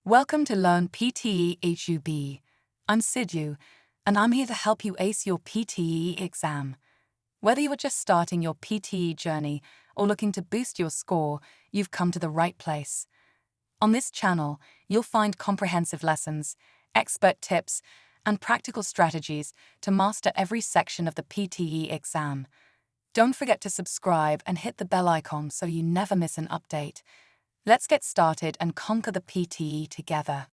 Welcome to Learn PTE HUB. I'm Sidhu, and I'm here to help you ace your PTE exam. Whether you are just starting your PTE journey or looking to boost your score, you've come to the right place. On this channel, you'll find comprehensive lessons, expert tips, and practical strategies to master every section of the PTE exam. Don't forget to subscribe and hit the bell icon so you never miss an update. Let's get started and conquer the PTE together.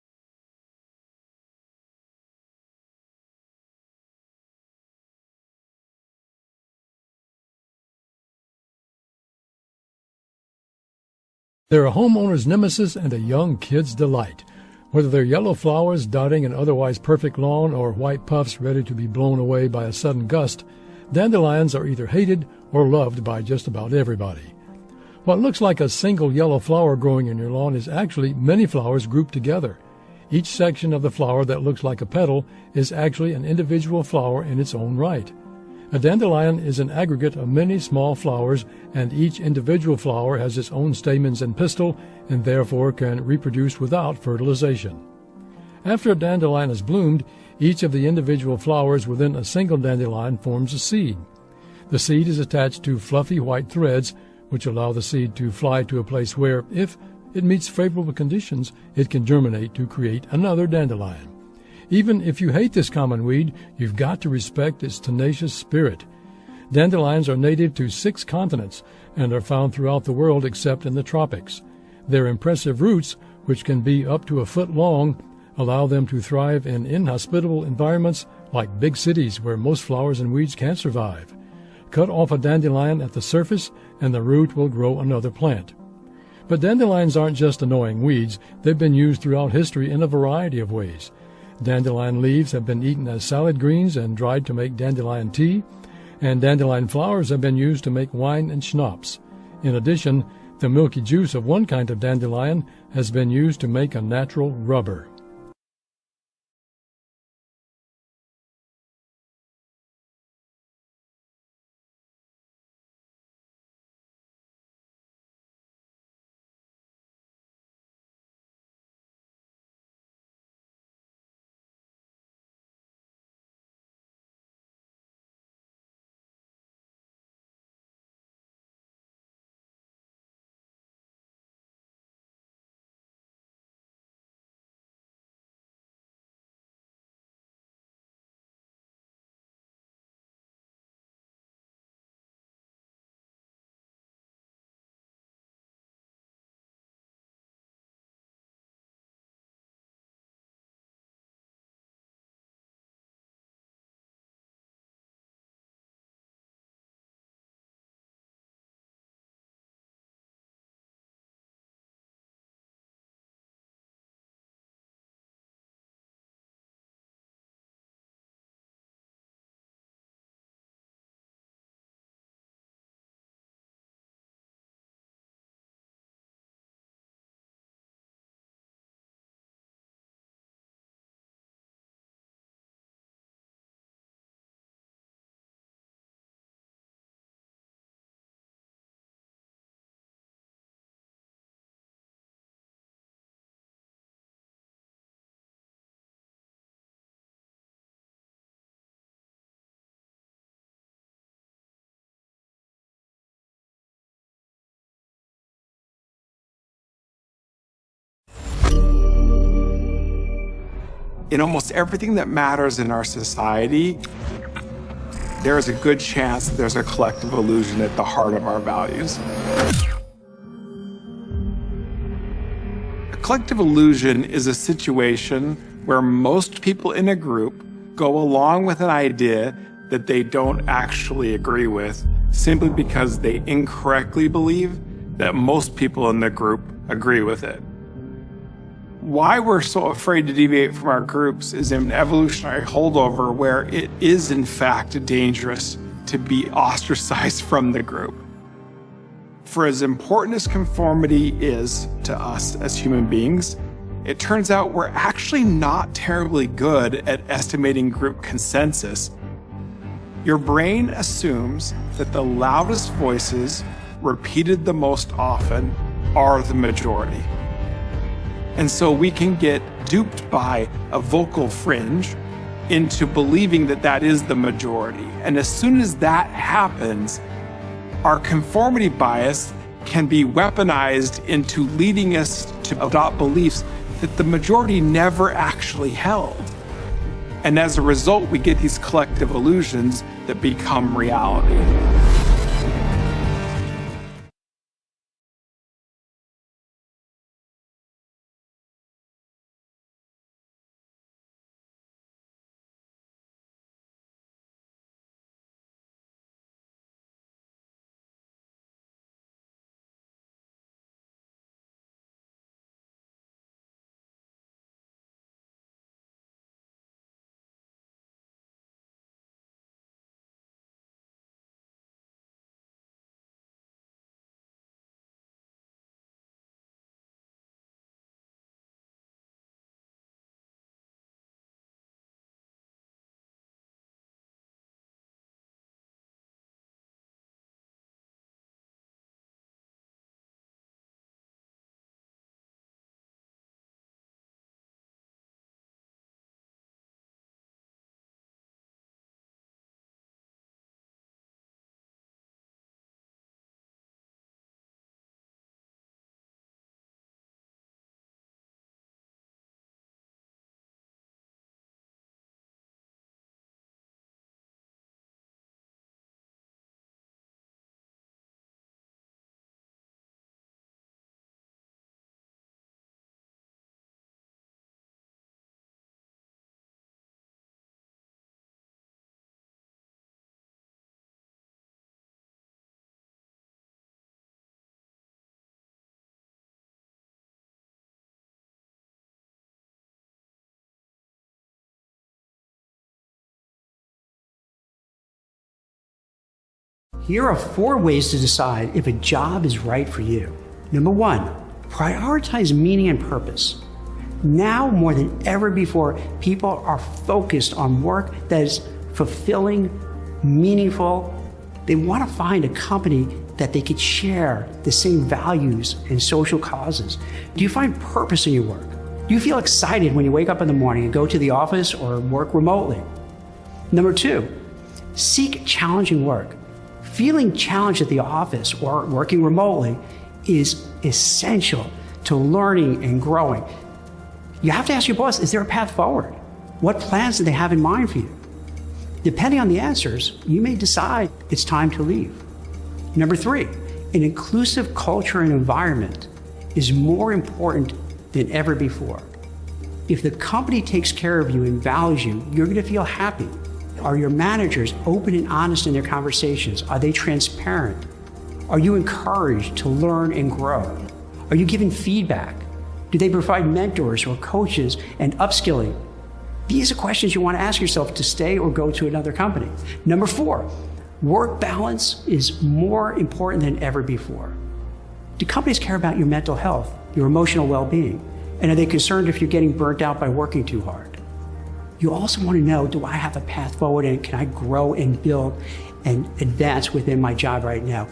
They're a homeowner's nemesis and a young kid's delight. Whether they're yellow flowers dotting an otherwise perfect lawn or white puffs ready to be blown away by a sudden gust, dandelions are either hated or loved by just about everybody. What looks like a single yellow flower growing in your lawn is actually many flowers grouped together. Each section of the flower that looks like a petal is actually an individual flower in its own right. A dandelion is an aggregate of many small flowers, and each individual flower has its own stamens and pistil and therefore can reproduce without fertilization. After a dandelion has bloomed, each of the individual flowers within a single dandelion forms a seed. The seed is attached to fluffy white threads, which allow the seed to fly to a place where, if it meets favorable conditions, it can germinate to create another dandelion. Even if you hate this common weed, you've got to respect its tenacious spirit. Dandelions are native to 6 continents and are found throughout the world except in the tropics. Their impressive roots, which can be up to a foot long, allow them to thrive in inhospitable environments like big cities where most flowers and weeds can't survive. Cut off a dandelion at the surface and the root will grow another plant. But dandelions aren't just annoying weeds. They've been used throughout history in a variety of ways. Dandelion leaves have been eaten as salad greens and dried to make dandelion tea, and dandelion flowers have been used to make wine and schnapps. In addition, the milky juice of one kind of dandelion has been used to make a natural rubber. In almost everything that matters in our society, there is a good chance that there's a collective illusion at the heart of our values. A collective illusion is a situation where most people in a group go along with an idea that they don't actually agree with, simply because they incorrectly believe that most people in the group agree with it. Why we're so afraid to deviate from our groups is an evolutionary holdover where it is in fact dangerous to be ostracized from the group. For as important as conformity is to us as human beings, it turns out we're actually not terribly good at estimating group consensus. Your brain assumes that the loudest voices, repeated the most often, are the majority. And so we can get duped by a vocal fringe into believing that that is the majority. And as soon as that happens, our conformity bias can be weaponized into leading us to adopt beliefs that the majority never actually held. And as a result, we get these collective illusions that become reality. Here are 4 ways to decide if a job is right for you. Number 1, prioritize meaning and purpose. Now more than ever before, people are focused on work that is fulfilling, meaningful. They want to find a company that they could share the same values and social causes. Do you find purpose in your work? Do you feel excited when you wake up in the morning and go to the office or work remotely? Number 2, seek challenging work. Feeling challenged at the office or working remotely is essential to learning and growing. You have to ask your boss, is there a path forward? What plans do they have in mind for you? Depending on the answers, you may decide it's time to leave. Number 3, an inclusive culture and environment is more important than ever before. If the company takes care of you and values you, you're going to feel happy. Are your managers open and honest in their conversations? Are they transparent? Are you encouraged to learn and grow? Are you given feedback? Do they provide mentors or coaches and upskilling? These are questions you want to ask yourself to stay or go to another company. Number 4, work balance is more important than ever before. Do companies care about your mental health, your emotional well-being? And are they concerned if you're getting burnt out by working too hard? You also want to know, do I have a path forward and can I grow and build and advance within my job right now?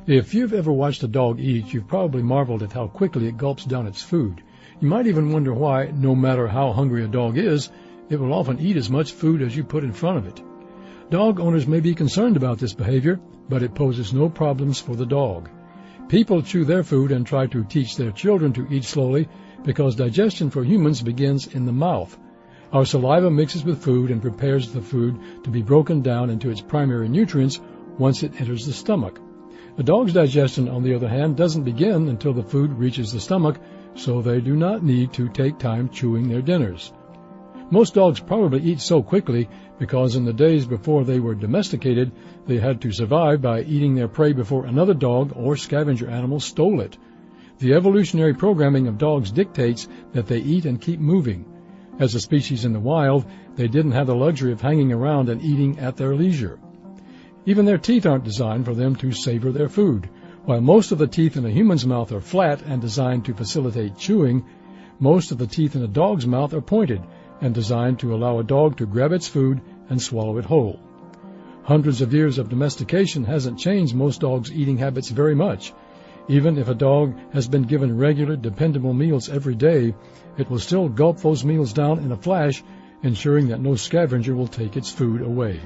If you've ever watched a dog eat, you've probably marveled at how quickly it gulps down its food. You might even wonder why, no matter how hungry a dog is, it will often eat as much food as you put in front of it. Dog owners may be concerned about this behavior, but it poses no problems for the dog. People chew their food and try to teach their children to eat slowly because digestion for humans begins in the mouth. Our saliva mixes with food and prepares the food to be broken down into its primary nutrients once it enters the stomach. A dog's digestion, on the other hand, doesn't begin until the food reaches the stomach, so they do not need to take time chewing their dinners. Most dogs probably eat so quickly because in the days before they were domesticated, they had to survive by eating their prey before another dog or scavenger animal stole it. The evolutionary programming of dogs dictates that they eat and keep moving. As a species in the wild, they didn't have the luxury of hanging around and eating at their leisure. Even their teeth aren't designed for them to savor their food. While most of the teeth in a human's mouth are flat and designed to facilitate chewing, most of the teeth in a dog's mouth are pointed and designed to allow a dog to grab its food and swallow it whole. Hundreds of years of domestication hasn't changed most dogs' eating habits very much. Even if a dog has been given regular, dependable meals every day, it will still gulp those meals down in a flash, ensuring that no scavenger will take its food away.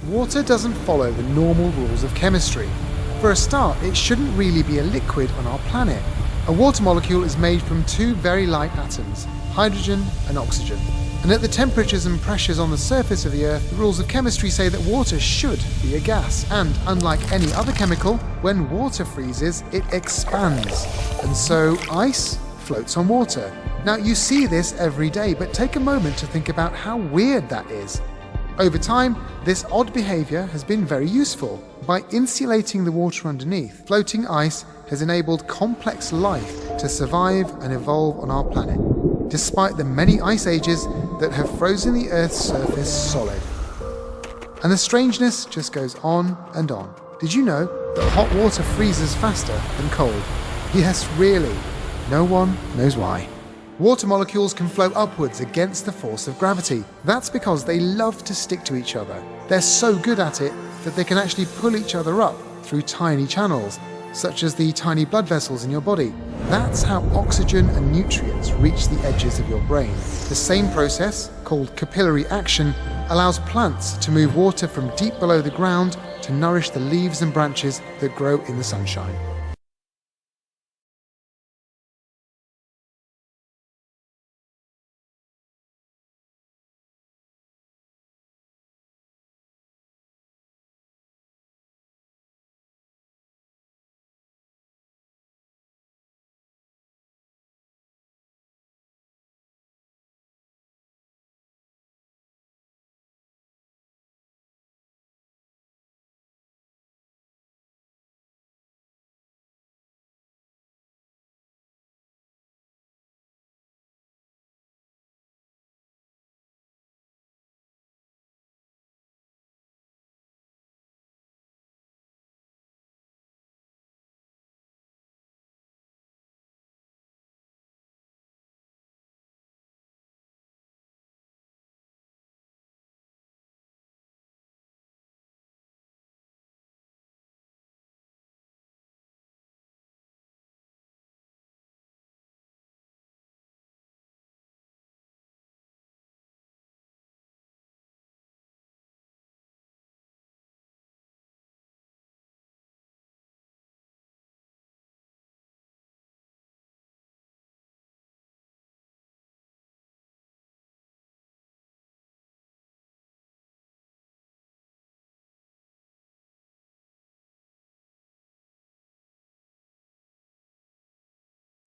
Water doesn't follow the normal rules of chemistry. For a start, it shouldn't really be a liquid on our planet. A water molecule is made from two very light atoms, hydrogen and oxygen. And at the temperatures and pressures on the surface of the Earth, the rules of chemistry say that water should be a gas. And unlike any other chemical, when water freezes, it expands. And so ice floats on water. Now you see this every day, but take a moment to think about how weird that is. Over time, this odd behavior has been very useful. By insulating the water underneath, floating ice has enabled complex life to survive and evolve on our planet, despite the many ice ages that have frozen the Earth's surface solid. And the strangeness just goes on and on. Did you know that hot water freezes faster than cold? Yes, really. No one knows why. Water molecules can flow upwards against the force of gravity. That's because they love to stick to each other. They're so good at it that they can actually pull each other up through tiny channels, such as the tiny blood vessels in your body. That's how oxygen and nutrients reach the edges of your brain. The same process, called capillary action, allows plants to move water from deep below the ground to nourish the leaves and branches that grow in the sunshine.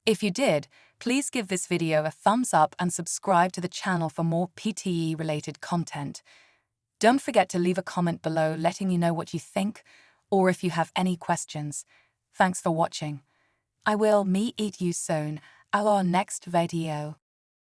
If you did, please give this video a thumbs up and subscribe to the channel for more PTE-related content. Don't forget to leave a comment below letting me know what you think or if you have any questions. Thanks for watching. I will meet you soon at our next video.